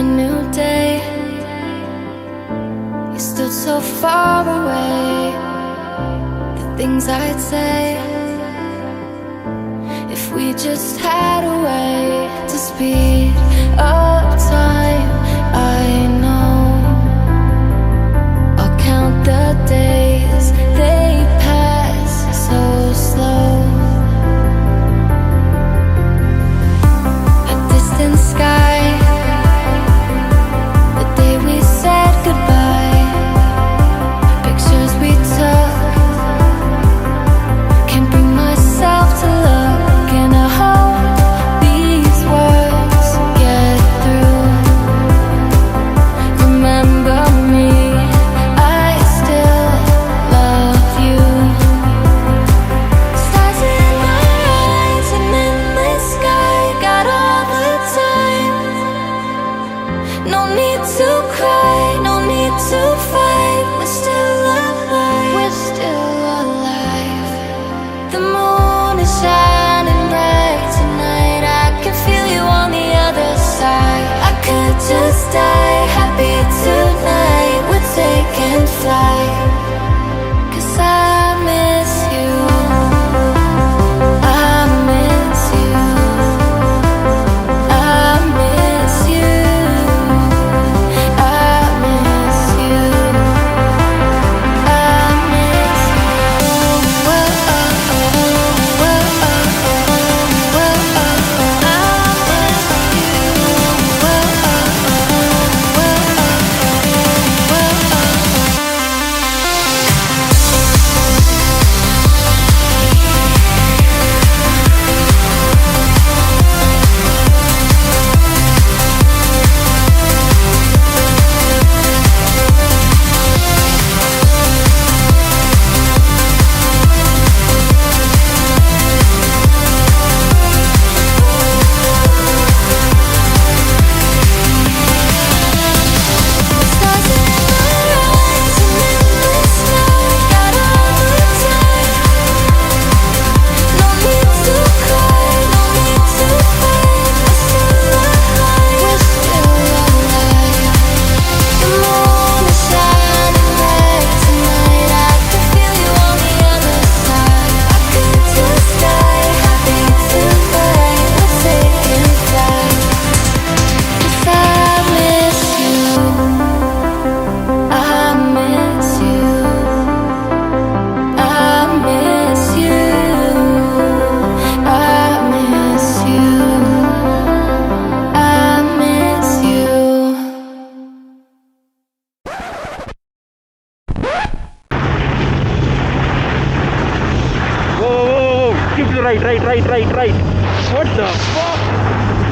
brand new day. You stood so far away. The things I'd say, if we just had a way to speed up time. I know I'll count the days, they pass so slow. A distant sky, the day we said goodbye. Pictures we took, can't bring myself to look, and I hope these words get through. Remember me, I still love you. Stars in my eyes and in the sky, got all the time. No need to cry, no need to fight. We're still alive, we're still alive. The moon is shining bright tonight. I can feel you on the other side. I could just die happy tonight. We're taking flight, 'cause I miss you. I miss you. I miss you. I miss you. I miss you. Whoa, whoa, whoa, I miss you. Stars in my eyes and in the sky, got all the time. No need to cry, no need to fight. We're still alive, we're still alive. The moon is shining bright tonight. I can feel you on the other side. I could just die happy tonight. We're taking flight, 'cause I miss you. I miss you. I miss you. I miss you. I miss you. Whoa, whoa, whoa, whoa. Keep right. What the fuck?